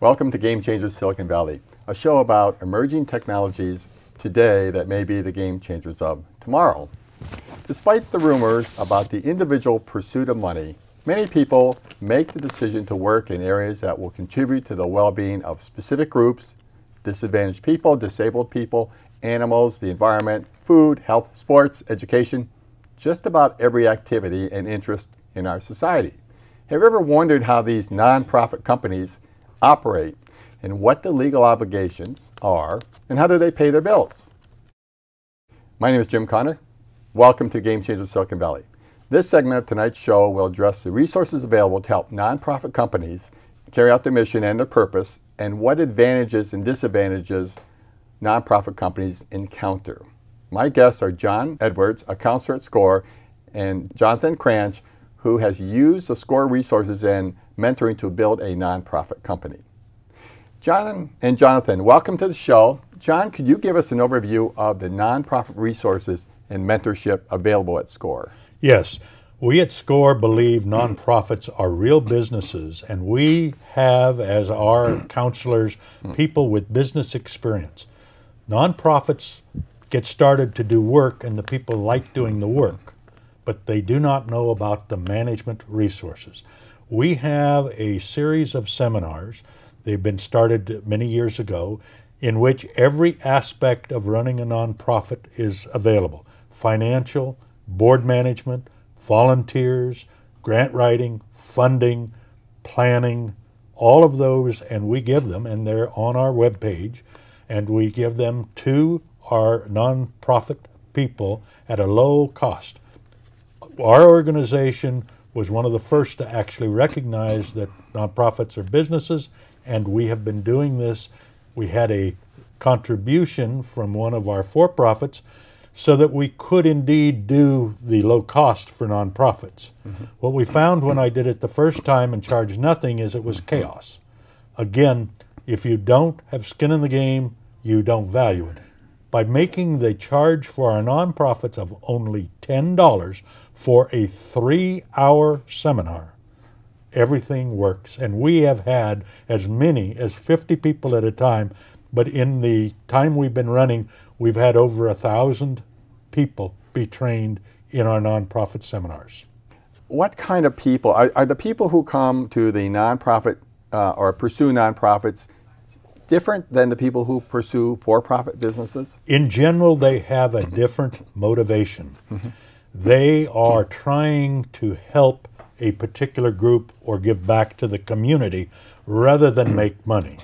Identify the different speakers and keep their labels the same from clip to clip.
Speaker 1: Welcome to Game Changers Silicon Valley, a show about emerging technologies today that may be the game changers of tomorrow. Despite the rumors about the individual pursuit of money, many people make the decision to work in areas that will contribute to the well-being of specific groups, disadvantaged people, disabled people, animals, the environment, food, health, sports, education, just about every activity and interest in our society. Have you ever wondered how these nonprofit companies operate and what the legal obligations are and how do they pay their bills? My name is Jim Connor. Welcome to Game Changers Silicon Valley. This segment of tonight's show will address the resources available to help nonprofit companies carry out their mission and their purpose and what advantages and disadvantages nonprofit companies encounter. My guests are John Edwards, a counselor at SCORE, and Jonathan Cranch, who has used the SCORE resources and mentoring to build a nonprofit company. John and Jonathan, welcome to the show. John, could you give us an overview of the nonprofit resources and mentorship available at SCORE?
Speaker 2: Yes, we at SCORE believe nonprofits are real businesses, and we have as our counselors people with business experience. Nonprofits get started to do work, and the people like doing the work, but they do not know about the management resources. We have a series of seminars, they've been started many years ago, in which every aspect of running a nonprofit is available. Financial, board management, volunteers, grant writing, funding, planning, all of those, and we give them, and they're on our webpage, and we give them to our nonprofit people at a low cost. Our organization was one of the first to actually recognize that nonprofits are businesses, and we have been doing this. We had a contribution from one of our for-profits so that we could indeed do the low cost for nonprofits. What we found when I did it the first time and charged nothing is it was chaos. Again, if you don't have skin in the game, you don't value it. By making the charge for our nonprofits of only $10 for a 3-hour seminar, everything works. And we have had as many as 50 people at a time, but in the time we've been running, we've had over 1,000 people be trained in our nonprofit seminars.
Speaker 1: What kind of people, are the people who come to the nonprofit or pursue nonprofits different than the people who pursue for-profit businesses?
Speaker 2: In general, they have a different motivation. They are trying to help a particular group or give back to the community rather than make money.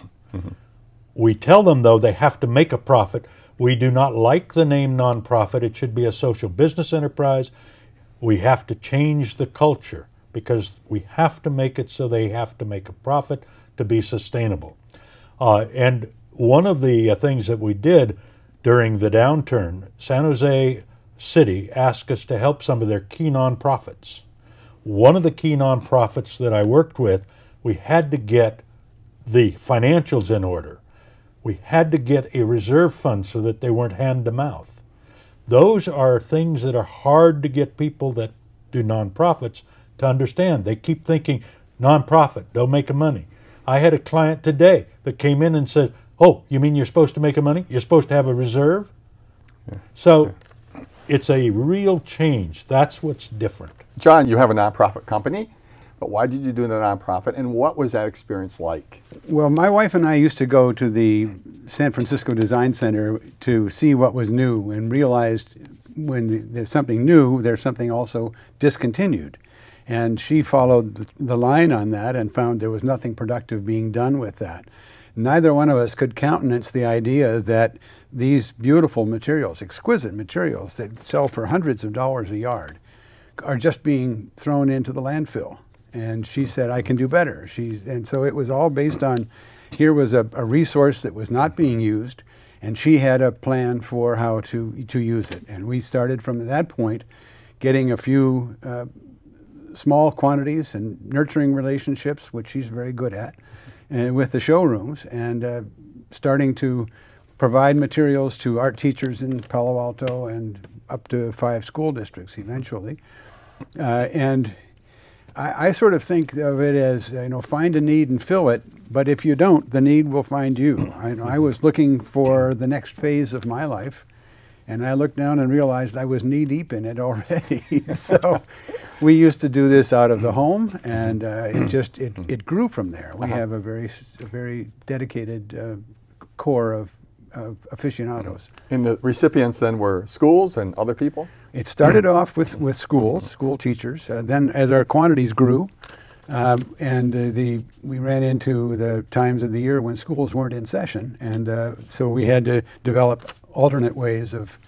Speaker 2: We tell them, though, they have to make a profit. We do not like the name nonprofit. It should be a social business enterprise. We have to change the culture because we have to make it so they have to make a profit to be sustainable. And one of the things that we did during the downturn, San Jose City asked us to help some of their key nonprofits. One of the key nonprofits that I worked with, we had to get the financials in order. We had to get a reserve fund so that they weren't hand to mouth. Those are things that are hard to get people that do nonprofits to understand. They keep thinking, nonprofit, don't make money. I had a client today that came in and said, oh, you mean you're supposed to make money? You're supposed to have a reserve? So it's a real change. That's what's different.
Speaker 1: John, you have a nonprofit company, but why did you do the nonprofit and what was that experience like?
Speaker 3: Well, my wife and I used to go to the San Francisco Design Center to see what was new and realized when there's something new, there's something also discontinued. And she followed the line on that and found there was nothing productive being done with that. Neither one of us could countenance the idea that these beautiful materials, exquisite materials that sell for hundreds of dollars a yard, are just being thrown into the landfill. And she said, I can do better. And so it was all based on, here was a resource that was not being used, and she had a plan for how to use it. And we started from that point, getting a few small quantities and nurturing relationships, which she's very good at, with the showrooms, and starting to provide materials to art teachers in Palo Alto and up to 5 school districts eventually. And I sort of think of it as, find a need and fill it, but if you don't, the need will find you. I was looking for the next phase of my life, and I looked down and realized I was knee-deep in it already. So we used to do this out of the home, and it grew from there. We have a very dedicated core of aficionados.
Speaker 1: And the recipients then were schools and other people?
Speaker 3: It started off with schools, school teachers. Then as our quantities grew, we ran into the times of the year when schools weren't in session, and so we had to develop alternate ways of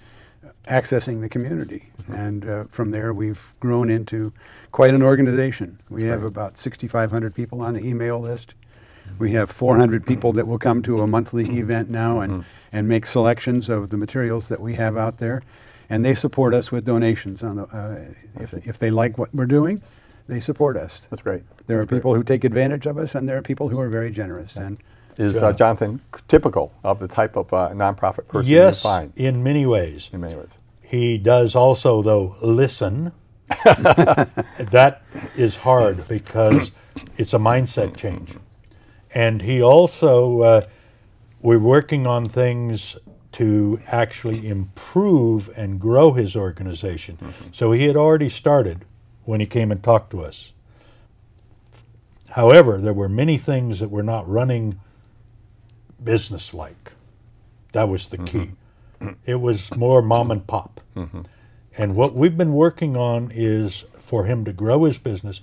Speaker 3: accessing the community. And from there we've grown into quite an organization. We have about 6,500 people on the email list. We have 400 people that will come to a monthly event now and make selections of the materials that we have out there. And they support us with donations. If they like what we're doing, they support us.
Speaker 1: That's great.
Speaker 3: There are people who take advantage of us, and there are people who are very generous. And
Speaker 1: is Jonathan typical of the type of nonprofit person
Speaker 2: you
Speaker 1: find?
Speaker 2: Yes, in many ways.
Speaker 1: In many ways.
Speaker 2: He does also, though, listen. That is hard because it's a mindset change. And he also, we're working on things to actually improve and grow his organization. So he had already started when he came and talked to us. However, there were many things that were not running business-like. That was the key. It was more mom and pop. And what we've been working on is for him to grow his business,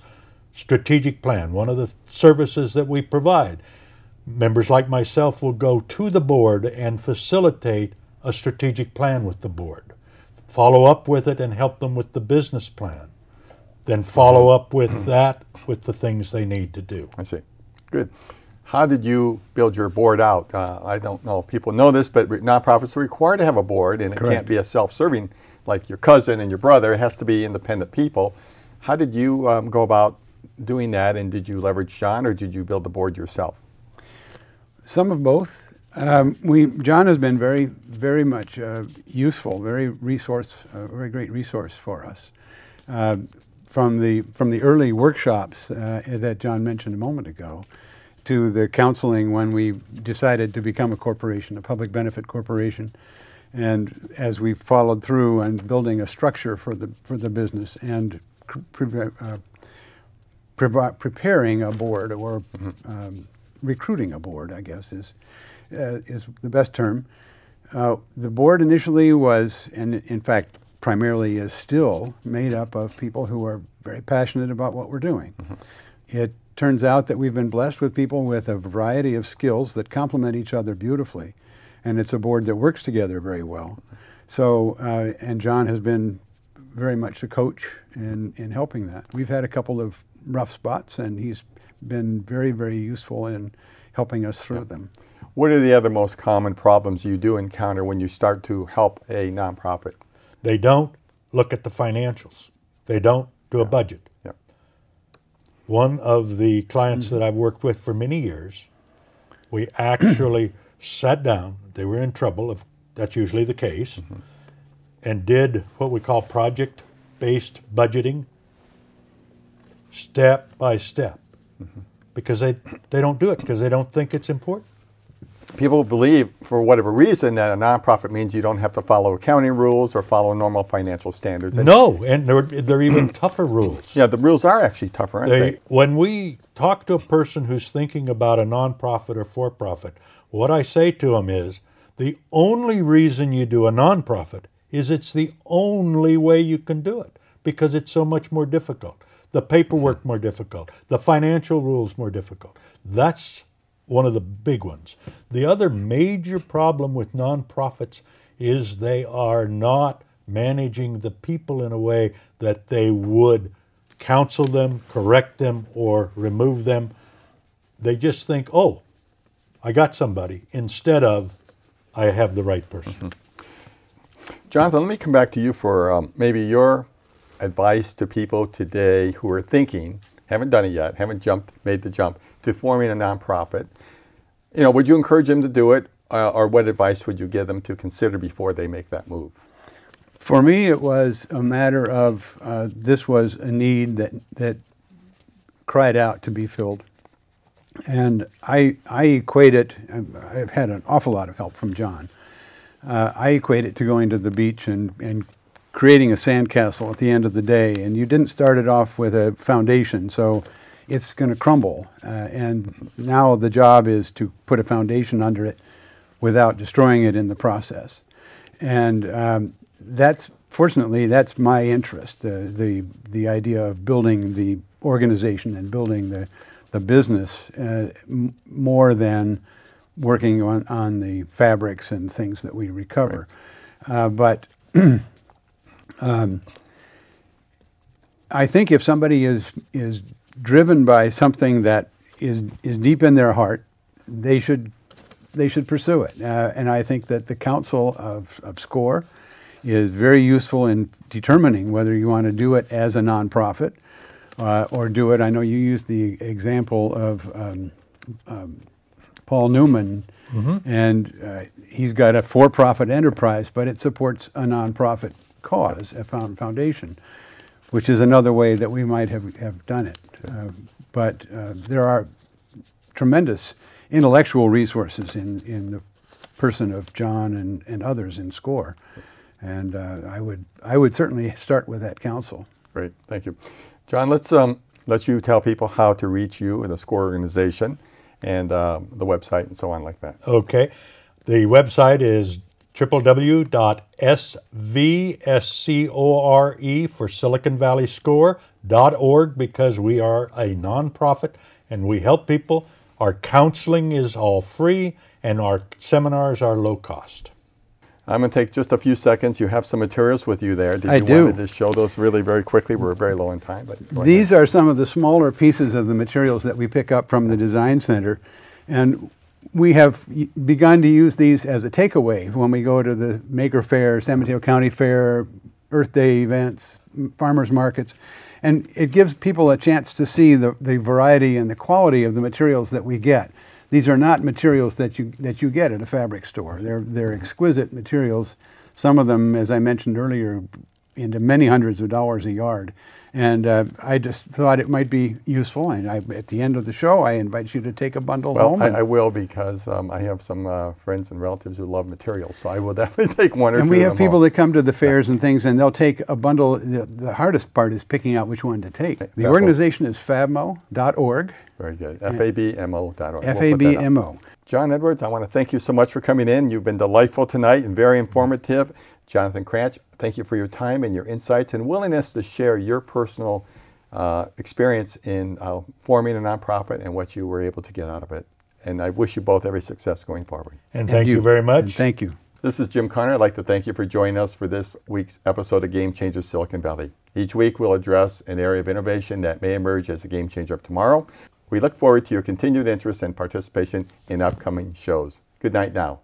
Speaker 2: strategic plan. One of the services that we provide, members like myself will go to the board and facilitate a strategic plan with the board. Follow up with it and help them with the business plan. Then follow up with that with the things they need to do.
Speaker 1: I see. Good. How did you build your board out? I don't know if people know this, but nonprofits are required to have a board, and it can't be a self-serving like your cousin and your brother. It has to be independent people. How did you go about doing that, and did you leverage John, or did you build the board yourself? Some of both.
Speaker 3: John has been very much useful, very great resource for us. From the early workshops that John mentioned a moment ago, to the counseling when we decided to become a corporation, a public benefit corporation, and as we followed through and building a structure for the business and preparing a board, or recruiting a board, I guess is the best term. The board initially was, and in fact primarily is still, made up of people who are very passionate about what we're doing. It turns out that we've been blessed with people with a variety of skills that complement each other beautifully, and it's a board that works together very well. So, and John has been very much a coach in helping that. We've had a couple of rough spots, and he's been very useful in helping us through them.
Speaker 1: What are the other most common problems you do encounter when you start to help a nonprofit?
Speaker 2: They don't look at the financials. They don't do a budget. One of the clients that I've worked with for many years, we actually sat down, they were in trouble, if that's usually the case, and did what we call project-based budgeting, step by step, because they don't do it because they don't think it's important.
Speaker 1: People believe, for whatever reason, that a nonprofit means you don't have to follow accounting rules or follow normal financial standards. And
Speaker 2: no, and they're even tougher rules.
Speaker 1: Yeah, the rules are actually tougher, aren't they?
Speaker 2: When we talk to a person who's thinking about a nonprofit or for-profit, what I say to them is, the only reason you do a nonprofit is it's the only way you can do it, because it's so much more difficult. The paperwork more difficult, the financial rules more difficult. That's one of the big ones. The other major problem with nonprofits is they are not managing the people in a way that they would counsel them, correct them, or remove them. They just think, oh, I got somebody, instead of, I have the right person.
Speaker 1: Jonathan, let me come back to you for maybe your advice to people today who are thinking, haven't done it yet, haven't made the jump to forming a nonprofit. You know, would you encourage them to do it, or what advice would you give them to consider before they make that move?
Speaker 3: For me, it was a matter of this was a need that cried out to be filled. And I equate it, I've had an awful lot of help from John. I equate it to going to the beach and creating a sandcastle at the end of the day. And you didn't start it off with a foundation, so it's going to crumble. And now the job is to put a foundation under it without destroying it in the process. And fortunately, that's my interest, the idea of building the organization and building the business more than working on the fabrics and things that we recover. But I think if somebody is driven by something that is deep in their heart, they should pursue it. And I think that the Council of SCORE is very useful in determining whether you want to do it as a nonprofit or do it. I know you used the example of Paul Newman, and he's got a for-profit enterprise, but it supports a nonprofit cause, a foundation, which is another way that we might have done it. But there are tremendous intellectual resources in the person of John and others in SCORE. And I would certainly start with that council.
Speaker 1: Great, thank you. John, let's let you tell people how to reach you and the SCORE organization and the website and so on like that.
Speaker 2: Okay. The website is www.svscore for Silicon Valley SCORE.org, because we are a nonprofit and we help people. Our counseling is all free and our seminars are low cost.
Speaker 1: I'm going to take just a few seconds. You have some materials with you there. Did
Speaker 3: I
Speaker 1: you
Speaker 3: do.
Speaker 1: want to just show those really very quickly? We're very low in time. But
Speaker 3: these are some of the smaller pieces of the materials that we pick up from the Design Center. And we have begun to use these as a takeaway when we go to the Maker Fair, San Mateo County Fair, Earth Day events, farmers markets. And it gives people a chance to see the variety and the quality of the materials that we get. These are not materials that you get at a fabric store. They're exquisite materials. Some of them, as I mentioned earlier, into many hundreds of dollars a yard. And I just thought it might be useful. And at the end of the show, I invite you to take a bundle home.
Speaker 1: Well, I will, because I have some friends and relatives who love materials, so I will definitely take one or two.
Speaker 3: And we have people that come to the fairs and things, and they'll take a bundle. The hardest part is picking out which one to take. The organization is fabmo.org.
Speaker 1: Very good. Fabmo.org.
Speaker 3: Fabmo.
Speaker 1: John Edwards, I want to thank you so much for coming in. You've been delightful tonight and very informative. Jonathan Cranch, thank you for your time and your insights and willingness to share your personal experience in forming a nonprofit and what you were able to get out of it. And I wish you both every success going forward.
Speaker 2: And thank you very much.
Speaker 3: And thank you.
Speaker 1: This is Jim Conner. I'd like to thank you for joining us for this week's episode of Game Changers Silicon Valley. Each week we'll address an area of innovation that may emerge as a game changer of tomorrow. We look forward to your continued interest and participation in upcoming shows. Good night now.